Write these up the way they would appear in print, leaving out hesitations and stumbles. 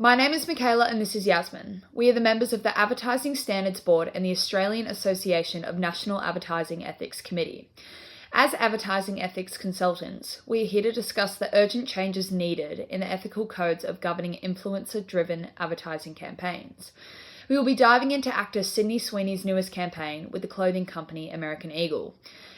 My name is Michaela and this is Yasmin. We are the members of the Advertising Standards Board and the Australian Association of National Advertising Ethics Committee. As advertising ethics consultants, we are here to discuss the urgent changes needed in the ethical codes of governing influencer-driven advertising campaigns. We will be diving into actor Sydney Sweeney's newest campaign with the clothing company American Eagle,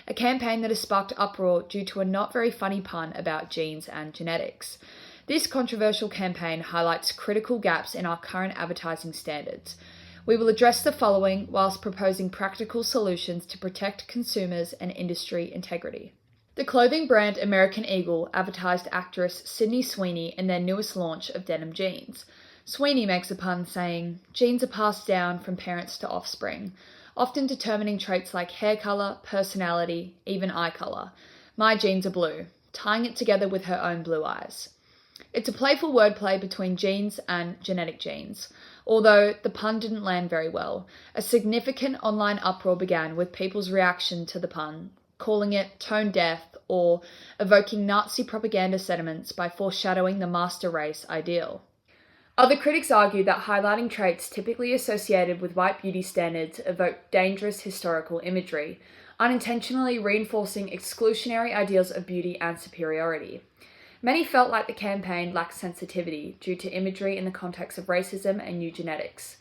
a campaign that has sparked uproar due to a not very funny pun about genes and genetics. This controversial campaign highlights critical gaps in our current advertising standards. We will address the following whilst proposing practical solutions to protect consumers and industry integrity. The clothing brand American Eagle advertised actress Sydney Sweeney in their newest launch of denim jeans. Sweeney makes a pun saying, "Genes are passed down from parents to offspring, often determining traits like hair colour, personality, even eye colour. My genes are blue," tying it together with her own blue eyes. It's a playful wordplay between genes and genetic genes. Although the pun didn't land very well, a significant online uproar began with people's reaction to the pun, calling it tone deaf or evoking Nazi propaganda sentiments by foreshadowing the master race ideal. Other critics argue that highlighting traits typically associated with white beauty standards evoke dangerous historical imagery, unintentionally reinforcing exclusionary ideals of beauty and superiority. Many felt like the campaign lacked sensitivity due to imagery in the context of racism and eugenetics.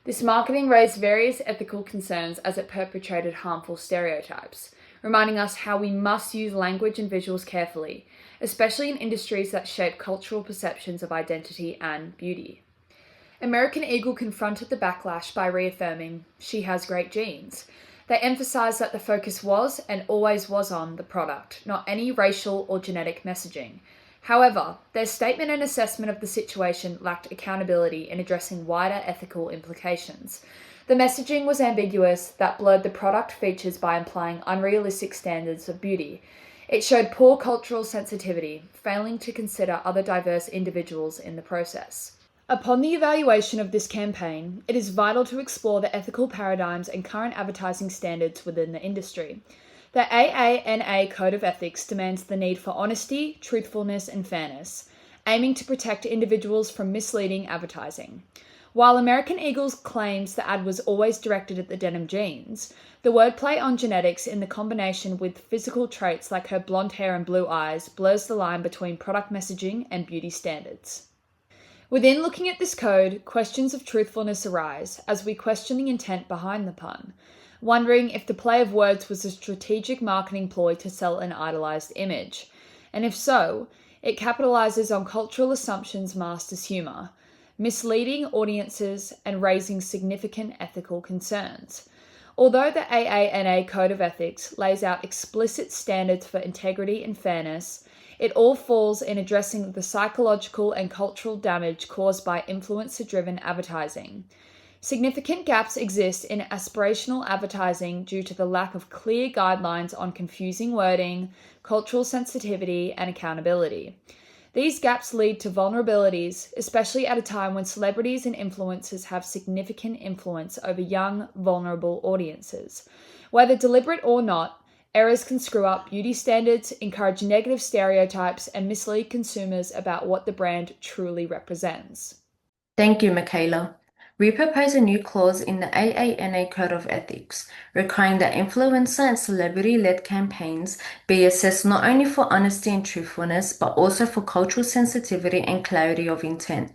This marketing raised various ethical concerns as it perpetrated harmful stereotypes, reminding us how we must use language and visuals carefully, especially in industries that shape cultural perceptions of identity and beauty. American Eagle confronted the backlash by reaffirming, "She has great genes." They emphasized that the focus was and always was on the product, not any racial or genetic messaging. However, their statement and assessment of the situation lacked accountability in addressing wider ethical implications. The messaging was ambiguous that blurred the product features by implying unrealistic standards of beauty. It showed poor cultural sensitivity, failing to consider other diverse individuals in the process. Upon the evaluation of this campaign, it is vital to explore the ethical paradigms and current advertising standards within the industry. The AANA Code of Ethics demands the need for honesty, truthfulness, and fairness, aiming to protect individuals from misleading advertising. While American Eagle's claims the ad was always directed at the denim jeans, the wordplay on genetics in the combination with physical traits like her blonde hair and blue eyes blurs the line between product messaging and beauty standards. Within looking at this code, questions of truthfulness arise as we question the intent behind the pun, wondering if the play of words was a strategic marketing ploy to sell an idolized image. And if so, it capitalizes on cultural assumptions masked as humor, misleading audiences and raising significant ethical concerns. Although the AANA Code of Ethics lays out explicit standards for integrity and fairness, it all falls in addressing the psychological and cultural damage caused by influencer-driven advertising. Significant gaps exist in aspirational advertising due to the lack of clear guidelines on confusing wording, cultural sensitivity, and accountability. These gaps lead to vulnerabilities, especially at a time when celebrities and influencers have significant influence over young, vulnerable audiences. Whether deliberate or not, errors can screw up beauty standards, encourage negative stereotypes, and mislead consumers about what the brand truly represents. Thank you, Michaela. We propose a new clause in the AANA Code of Ethics, requiring that influencer and celebrity-led campaigns be assessed not only for honesty and truthfulness, but also for cultural sensitivity and clarity of intent.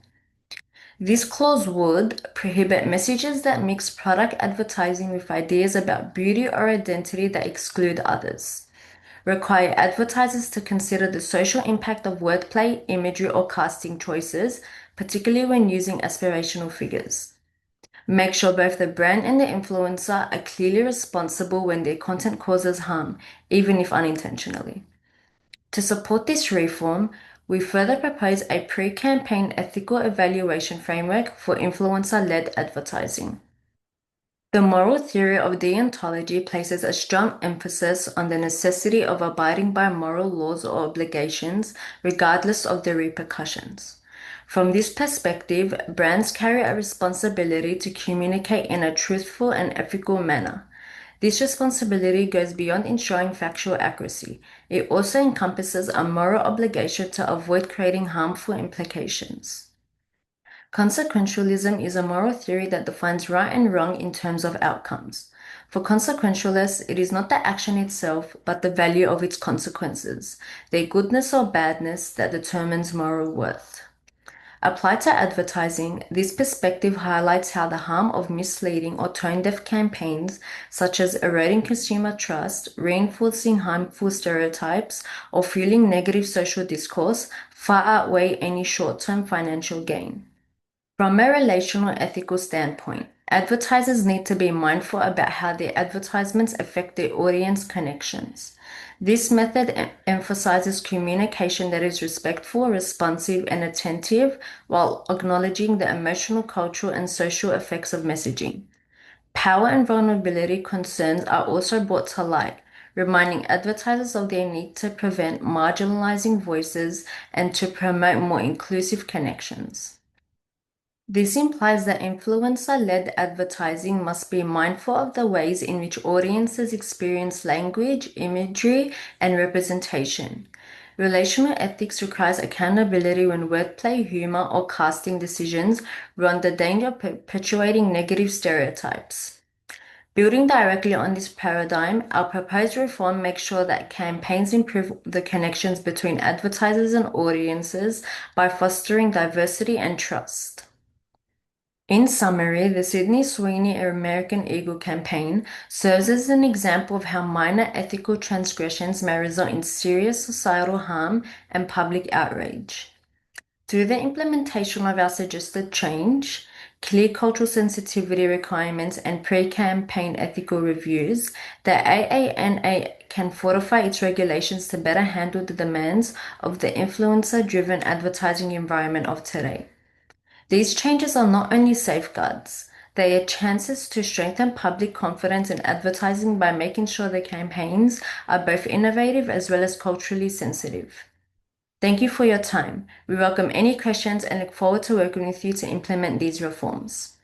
This clause would prohibit messages that mix product advertising with ideas about beauty or identity that exclude others, require advertisers to consider the social impact of wordplay, imagery, or casting choices, particularly when using aspirational figures. Make sure both the brand and the influencer are clearly responsible when their content causes harm, even if unintentionally. To support this reform, we further propose a pre-campaign ethical evaluation framework for influencer-led advertising. The moral theory of deontology places a strong emphasis on the necessity of abiding by moral laws or obligations, regardless of the repercussions. From this perspective, brands carry a responsibility to communicate in a truthful and ethical manner. This responsibility goes beyond ensuring factual accuracy. It also encompasses a moral obligation to avoid creating harmful implications. Consequentialism is a moral theory that defines right and wrong in terms of outcomes. For consequentialists, it is not the action itself, but the value of its consequences, their goodness or badness, that determines moral worth. Applied to advertising, this perspective highlights how the harm of misleading or tone-deaf campaigns, such as eroding consumer trust, reinforcing harmful stereotypes, or fueling negative social discourse, far outweigh any short-term financial gain. From a relational ethical standpoint, advertisers need to be mindful about how their advertisements affect their audience connections. This method emphasizes communication that is respectful, responsive, and attentive while acknowledging the emotional, cultural, and social effects of messaging. Power and vulnerability concerns are also brought to light, reminding advertisers of their need to prevent marginalizing voices and to promote more inclusive connections. This implies that influencer-led advertising must be mindful of the ways in which audiences experience language, imagery, and representation. Relational ethics requires accountability when wordplay, humor, or casting decisions run the danger of perpetuating negative stereotypes. Building directly on this paradigm, our proposed reform makes sure that campaigns improve the connections between advertisers and audiences by fostering diversity and trust. In summary, the Sydney Sweeney American Eagle campaign serves as an example of how minor ethical transgressions may result in serious societal harm and public outrage. Through the implementation of our suggested change, clear cultural sensitivity requirements, and pre-campaign ethical reviews, the AANA can fortify its regulations to better handle the demands of the influencer-driven advertising environment of today. These changes are not only safeguards, they are chances to strengthen public confidence in advertising by making sure the campaigns are both innovative as well as culturally sensitive. Thank you for your time. We welcome any questions and look forward to working with you to implement these reforms.